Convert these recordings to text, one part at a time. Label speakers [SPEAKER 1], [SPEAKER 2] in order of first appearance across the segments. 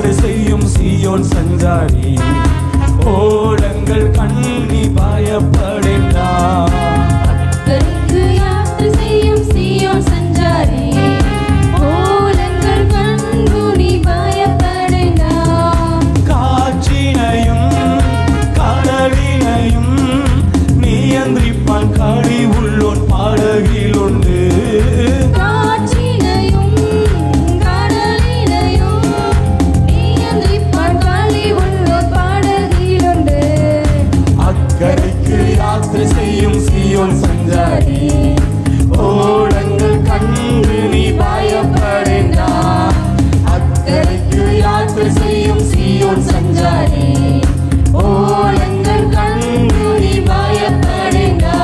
[SPEAKER 1] யாத்திரை செய்யும் சீயோன் சஞ்சாரி ஓடங்கள் கண்ணி பயப்படேண்டா
[SPEAKER 2] அக்கறைக்கு யாத்திரை செய்யும் சீயோன் சஞ்சாரி ஓடங்கள் கண்குனி பயப்படேண்டா
[SPEAKER 1] காற்றினையும் கடலினையும் நியந்திரிப்பான் களி உள்ளோன் பாடகில் உண்டு யாத்திரை செய்யும் சீயோன் சஞ்சாரி ஓடங்கள் கண்டு நீ பயப்படேண்டா அக்கறைக்கு யாத்திரை செய்யும் சீயோன் சஞ்சாரி ஓடங்கள் கண்டு நீ பயப்படேண்டா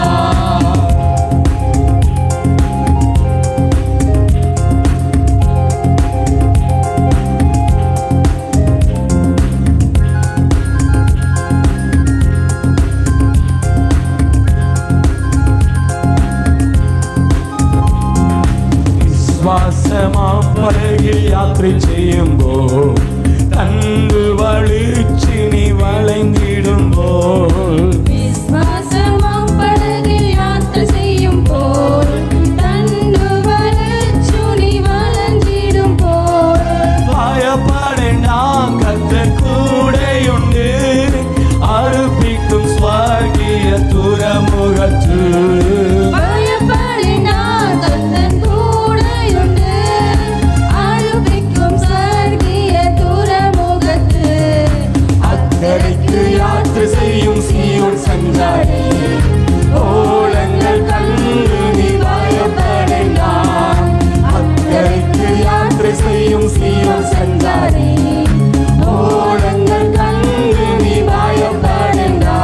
[SPEAKER 1] விசுவாசமாம் படகில் யாத்திரை செய்யும்போ தந்து வலிச்சு நீ வளைந்திடும்போ
[SPEAKER 2] விசுவாசமாம் படகில் யாத்திரை செய்யும் போல் தந்து வலிச்சு நீ வளைந்திடும் போல்
[SPEAKER 1] பயப்படேண்டா கர்த்தர் கூடையுண்டு அறுப்பிக்கும் ஸ்வர்கிய துறைமுகத்து யாத்திரை செய்யும் சீயோன் சஞ்சாரி ஓடங்கள் கண்டு நீ பயப்படேண்டா அக்கறைக்கு யாத்திரை செய்யும் சீயோன் சஞ்சாரி ஓடங்கள் கண்டு நீ பயப்படேண்டா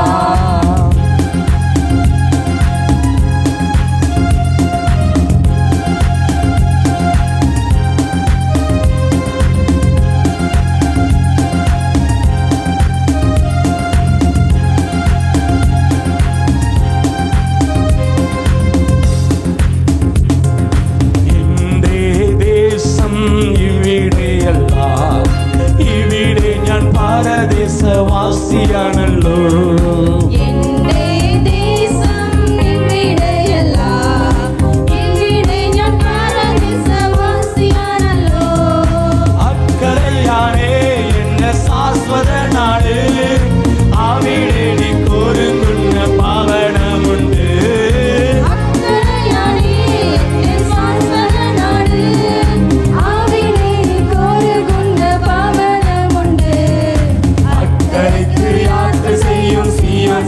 [SPEAKER 1] ഇവിടെ ഞാൻ പാരദേശവാസിയാണല്ലോ
[SPEAKER 2] എന്റെ ദേശം ഇവിടെയല്ല ഇവിടെ ഞാൻ പാരദേശവാസിയാണല്ലോ
[SPEAKER 1] അക്കരയാണേ എന്റെ ശാശ്വത നാട് അവിടെ എനിക്കൊരുങ്ങുന്ന പാവനമുണ്ട്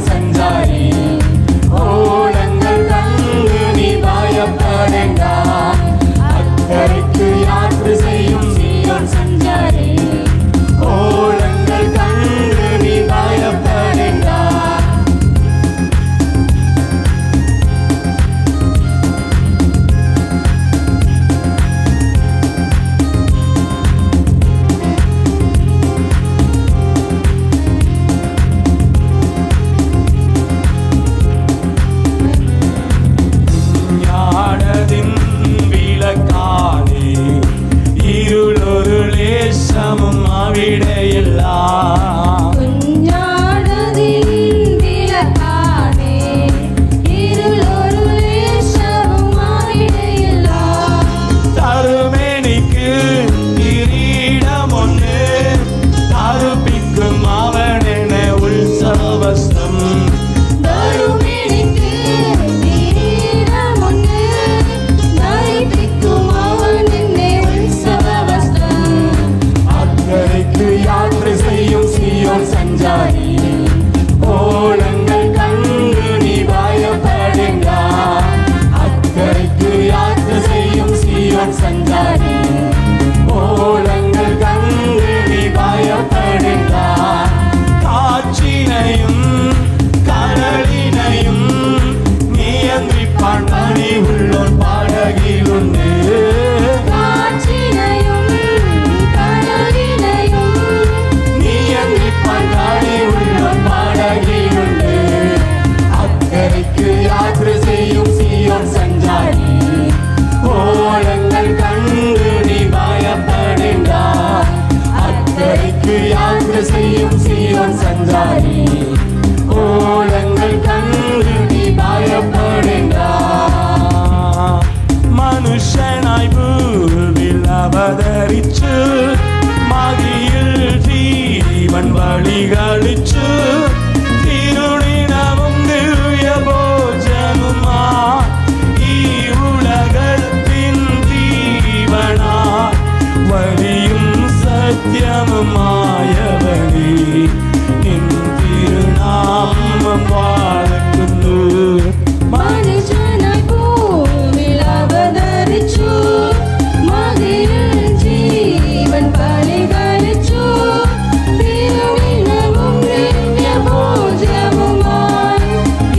[SPEAKER 1] சஞ்சாரி ஓடங்கள் கண்டு நீ பயப்படேண்டா அக்கறைக்கு யாத்திரை செய்யும் சீயோன் சஞ்சாரி ஓடங்கள் கண்டு நீ பயப்படேண்டா ഇരുളൊരു ലേശമും അവിടെയില്ല തരുമെനിക്ക് കിരീടമൊന്ന് തരുപ്പിക്കും അവനെന്നെ ഉത്സവസ്തം யாத்திரை செய்யும் சீயோன் சஞ்சாரி ஓலங்கள் கண்டு நீ பயப்படேண்டா. மனுஷனாய் பூவில் அவதரிச்சு மகியில் ஜீவன் வழிகளிச்சு திருநினவும் திவ்ய போஜனுமா உலகத்தின் ஜீவனா வழியும் சத்தியமாயவனே நின் திருநாமம் வாழ்த்துന്നു.
[SPEAKER 2] മനുഷ്യനായി ഭൂമിയിൽ അവതരിച്ചു മഹിയിൽ ജീവൻ ബലികളിച്ചു തിരുനിണവും ദിവ്യഭോജവുമായി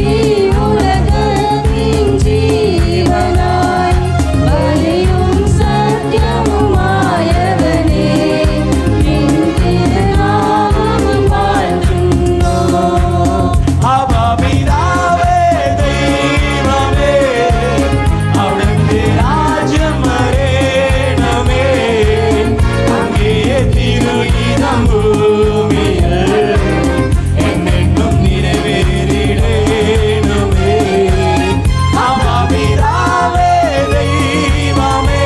[SPEAKER 2] ഈ ഉലകത്തിൻ ജീവനായി ബലിയും സത്യവുമായവനേ നിൻ തിരുനാമം വാഴ്ത്തുന്നു.
[SPEAKER 1] അബാപിതാവേ ദൈവമേ അവിടുത്തെ രാജ്യം വരേണമേ അങ്ങേ തിരുഹിതം ഭൂമിയിൽ എന്നെന്നും നിറവേറിടേണമേ. അബാപിതാവേ ദൈവമേ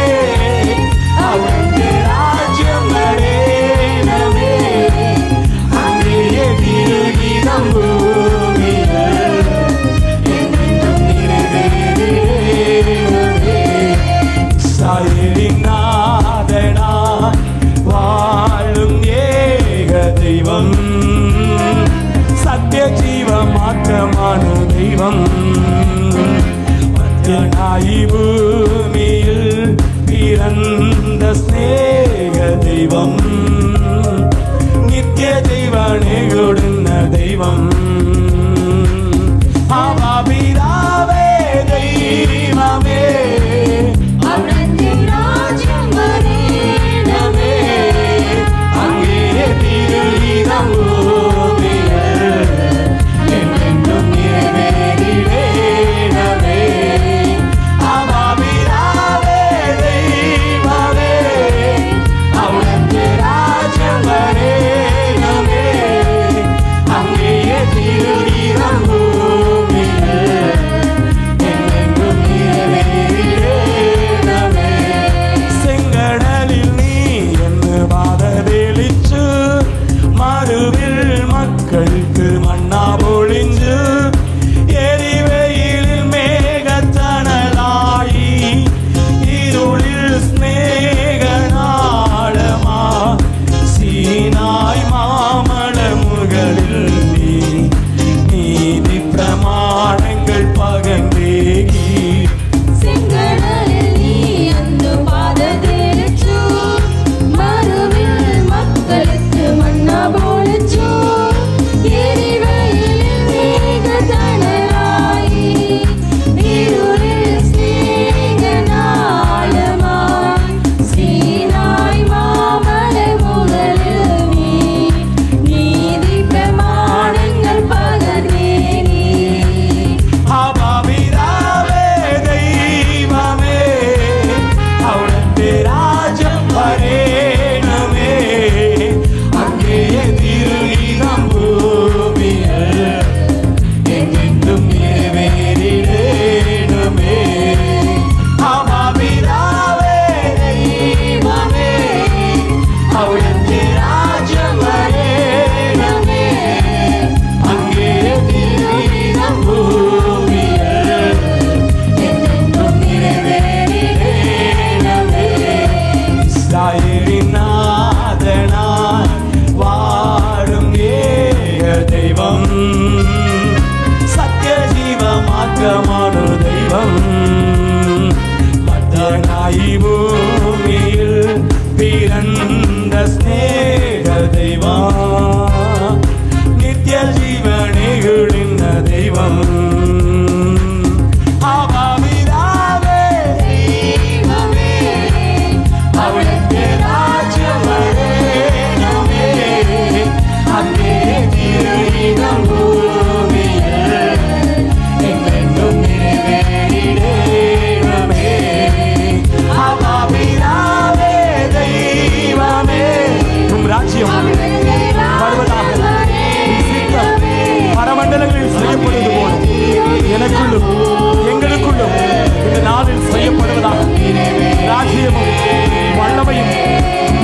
[SPEAKER 1] അവിടുത്തെ രാജ്യം വരേണമേ അങ്ങേ തിരുഹിതം ഭൂമിയിൽ എന്നെന്നും നിറവേറിടേണമേ. ഇസ്രായേലിൻ നാഥനായി വാഴും ഏക ദൈവം സത്യജീവമാത്രമാണ് ദൈവം. മധ്യനായി ഭൂമിയിൽ പിറന്ന സ്നേഹ ദൈവം നിത്യജീവനെ കൊടുന്ന ദൈവം. അബാപിതാവേ ദൈവമേ
[SPEAKER 2] അവിടുത്തെ രാജ്യം വരേണമേ
[SPEAKER 1] അങ്ങേ തിരുഹിതം ഭൂമിയിൽ എന്നെന്നും നിറവേറിടേണമേ. അബാപിതാവേ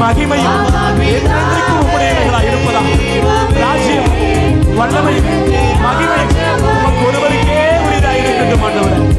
[SPEAKER 1] மகிமையும் என்றென்றைக்கும் உம்முடையவைகளாய் இருப்பதாக. ராஜ்யம், வல்லமை, மகிமை உமக்கு ஒருவருக்கே உரிதாய் இருக்கட்டும் ஆண்டவரே.